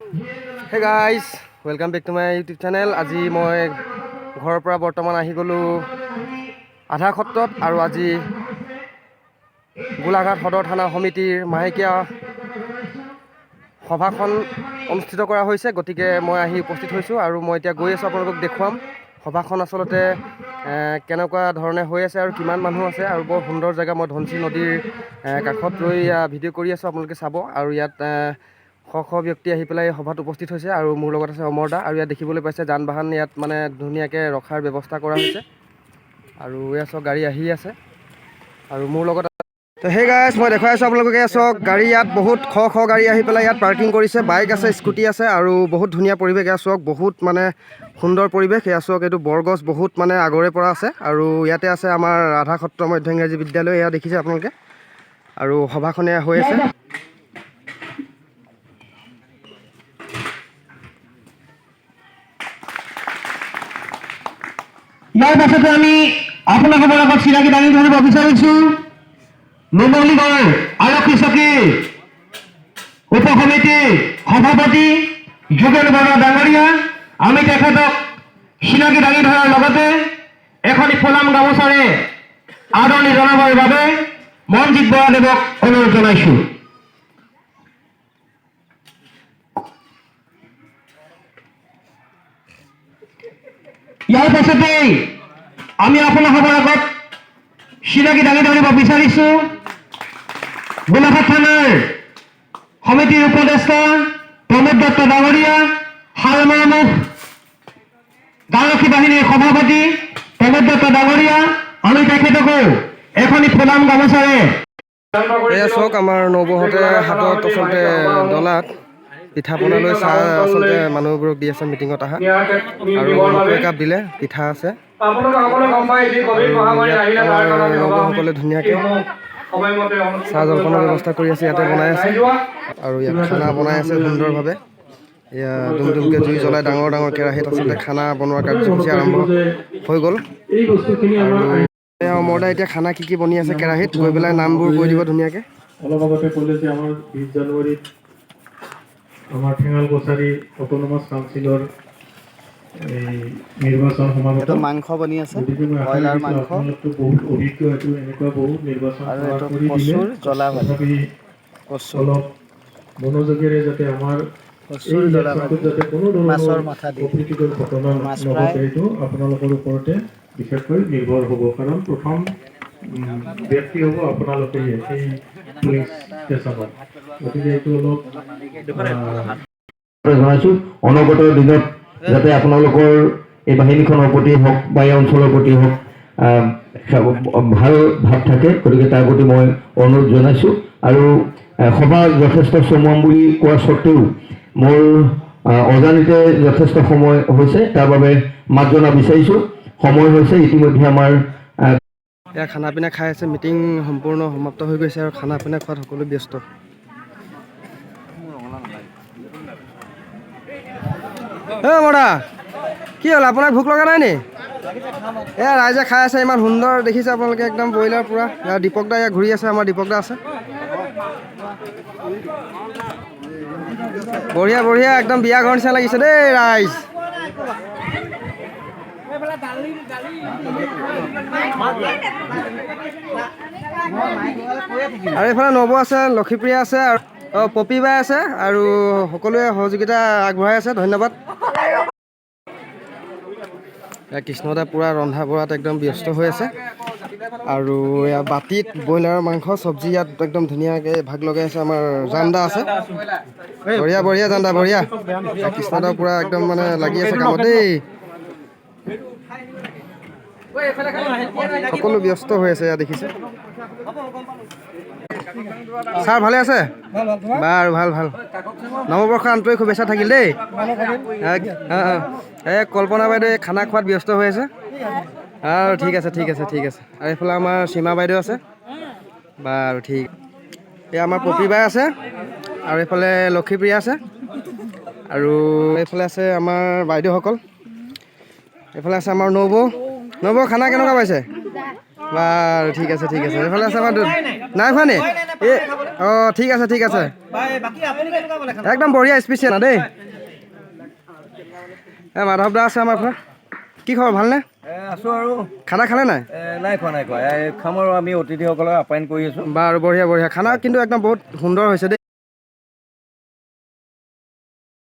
হে guys, welcome back to my YouTube channel. আজি মই ঘৰৰ পৰা বৰ্তমান আহি গ'লোঁ আধাৰ সত্ৰত, আৰু আজি গোলাঘাট সদৰ থানা সমিতিৰ মাহেকীয়া সভাখন অনুষ্ঠিত কৰা হৈছে। গতিকে মই আহি উপস্থিত হৈছোঁ আৰু মই এতিয়া গৈ আছোঁ, আপোনালোকক দেখুৱাম সভাখন আচলতে কেনেকুৱা ধৰণে হৈ আছে আৰু কিমান মানুহ আছে। আৰু বৰ সুন্দৰ জেগা, মই ধনশিৰি নদীৰ কাষত ৰৈ ভিডিঅ' কৰি আছোঁ, আপোনালোকে চাব। আৰু ইয়াত শ ব্যক্তি আহি পেলাই সভাত উপস্থিত হৈছে, আৰু মোৰ লগত আছে অমৰ দা। আৰু ইয়াত দেখিবলৈ পাইছে যান বাহন ইয়াত মানে ধুনীয়াকৈ ৰখাৰ ব্যৱস্থা কৰা হৈছে, আৰু এয়া চাওক গাড়ী আহি আছে। আৰু মোৰ লগত তো সেই গাইজ, মই দেখুৱাই আছোঁ আপোনালোকে চাওক, গাড়ী ইয়াত বহুত শ গাড়ী আহি পেলাই ইয়াত পাৰ্কিং কৰিছে। বাইক আছে, স্কুটি আছে, আৰু বহুত ধুনীয়া পৰিৱেশ। এয়া চাওক, বহুত মানে সুন্দৰ পৰিৱেশ। এয়া চাওক, এইটো বৰগছ বহুত মানে আগৰে পৰা আছে। আৰু ইয়াতে আছে আমাৰ ৰাধা সত্ৰ মধ্য ইংৰাজী বিদ্যালয়, এয়া দেখিছে আপোনালোকে। আৰু সভাখনে হৈ আছে। ইয়াৰ পাছতে আমি আপোনালোকৰ আগত চিনাকি দাঙি ধৰিব বিচাৰিছোঁ নুমলীগড় আৰক্ষী চকীৰ উপ সমিতিৰ সভাপতি যোগেন বৰা ডাঙৰীয়া। আমি তেখেতক চিনাকি দাঙি ধৰাৰ লগতে এখন ফুলাম গামোচাৰে আদৰণি জনাবৰ বাবে মনজিৎ বৰাদেৱক অনুৰোধ জনাইছোঁ। ইয়াৰ পাছতেই আমি আপোনালোকৰ আগত চিনাকি দাঙি ধৰিব বিচাৰিছোঁ গোলাঘাট থানাৰ সমিতিৰ উপদেষ্টা প্ৰমোদ দত্ত ডাঙৰীয়া, শালমাৰমুখ গাঁওৰক্ষী বাহিনীৰ সভাপতি প্ৰমোদ দত্ত ডাঙৰীয়া। আমি তেখেতকো এখন ফুলাম গামোচাৰে এয়া চাওক, আমাৰ নবৌহঁতে হাতত আচলতে ডলাত পিঠা পনা লৈ চাহ আচলতে মানুহবোৰক দি আছে মিটিঙত অহা। আৰু মোকো একাপ দিলে, পিঠা আছে। নবৌসকলে ধুনীয়াকৈ চাহ জলপানৰ ব্যৱস্থা কৰি আছে, ইয়াতে বনাই আছে। আৰু ইয়াত খানা বনাই আছে সুন্দৰভাৱে। এয়া দুমদুমকৈ জুই জ্বলাই ডাঙৰ ডাঙৰ কেৰাহীত আচলতে খানা বনোৱাৰ কাৰ্যসূচী আৰম্ভ হৈ গ'ল। আৰু এয়া অমৰদা এতিয়া খানা কি বনি আছে কেৰাহীত, গৈ পেলাই নামবোৰ কৈ দিব ধুনীয়াকৈ। অলপ আগতে ক'লে যে আমাৰ 20 জানুৱাৰীত আমাৰ ঠেঙাল কছাৰী অট'নমাছ কাউন্সিলৰ এই নিৰ্বাচন সমাগত মাংস বনি আছে, গতিকে মই আশা ব্ৰইলাৰ ৰাখিছোঁ মাংস আপোনালোকতো বহুত অভিজ্ঞ, এইটো এনেকুৱা বহুত নিৰ্বাচন আৰু পাৰ এইটো কৰি দিলে। কচুৰ জ্বলা ভাজি, তথাপি কচু অলপ মনোযোগেৰে যাতে আমাৰ এই কচুৰ জ্বলা ইলেকশ্যনটোত ভাজি, যাতে কোনো ধৰণৰ মাছৰ মাথা দি অপ্ৰীতিকৰ ঘটনা মাছ ফ্ৰাই। নঘটে, এইটো আপোনালোকৰ ওপৰতে বিশেষকৈ নিৰ্ভৰ হ'ব। কাৰণ প্ৰথম ব্যক্তি হ'ব আপোনালোকে এই পুলিং ষ্টেচনত। গতিকে এইটো অলপ জনাইছোঁ, অনাগত দিনত যাতে আপোনালোকৰ এই বাহিনীখনৰ প্ৰতি হওক বা এই অঞ্চলৰ প্ৰতি হওক ভাল ভাৱ থাকে। গতিকে তাৰ প্ৰতি মই অনুৰোধ জনাইছোঁ। আৰু সভা যথেষ্ট চমুৱাম বুলি কোৱা স্বত্তেও মোৰ অজানিতে যথেষ্ট সময় হৈছে, তাৰ বাবে মাত জনা বিচাৰিছোঁ। সময় হৈছে ইতিমধ্যে আমাৰ এয়া খানা পিনা খাই আছে, মিটিং সম্পূৰ্ণ সমাপ্ত হৈ গৈছে, আৰু খানা পিনা খোৱাত সকলো ব্যস্ত। মৰা কি হ'ল, আপোনাক ভোক লগা নাই নি? এয়া ৰাইজে খাই আছে, ইমান সুন্দৰ দেখিছে আপোনালোকে, একদম ব্ৰইলাৰ পূৰা। দীপক দা এয়া ঘূৰি আছে, আমাৰ দীপক দা আছে। বঢ়িয়া বঢ়িয়া, একদম বিয়া ঘৰ নিচিনা লাগিছে দেই ৰাইজ। আৰু এইফালে নবৌ আছে, লক্ষীপ্ৰিয়া আছে, আৰু পপী বাই আছে, আৰু সকলোৱে সহযোগিতা আগবঢ়াই আছে, ধন্যবাদ। কৃষ্ণদা পূৰা ৰন্ধা বঢ়াত একদম ব্যস্ত হৈ আছে। আৰু এয়া বাতিত ব্ৰইলাৰৰ মাংস চব্জি ইয়াত একদম ধুনীয়াকৈ ভাগ লগাই আছে। আমাৰ জান্দা আছে, বঢ়িয়া বঢ়িয়া জান্দা বঢ়িয়া। কৃষ্ণদা পূৰা একদম মানে লাগি আছে কামত দেই। সকলো ব্যস্ত হৈ আছে, এয়া দেখিছে। ছাৰ ভালে আছে? বাৰু ভাল ভাল। নৱবৰ্ষৰ আন্তৰিক শুভেচ্ছা থাকিল দেই। এই কল্পনা বাইদেউ খানা খোৱাত ব্যস্ত হৈ আছে। আৰু ঠিক আছে ঠিক আছে ঠিক আছে। আৰু এইফালে আমাৰ সীমা বাইদেউ আছে। বাৰু ঠিক। এই আমাৰ পপী বাই আছে, আৰু এইফালে লক্ষীপ্ৰিয়া আছে, আৰু এইফালে আছে আমাৰ বাইদেউসকল। এইফালে আছে আমাৰ নবৌ। নবৌ খানা কেনেকুৱা পাইছে? বাৰু ঠিক আছে ঠিক আছে। এইফালে আছে আমাৰ নাই খোৱা নি? এই অঁ ঠিক আছে ঠিক আছে একদম বঢ়িয়া স্পেচিয়েল দেই মাধৱ দা আছে আমাৰ ঘৰত কি খবৰ ভালনে আছোঁ আৰু খানা খালে নাই নাই খোৱা খাম আৰু আমি অতিথিসকলক আপ্যায়ন কৰি আছোঁ বাৰু বঢ়িয়া বঢ়িয়া খানা কিন্তু একদম বহুত সুন্দৰ হৈছে দেই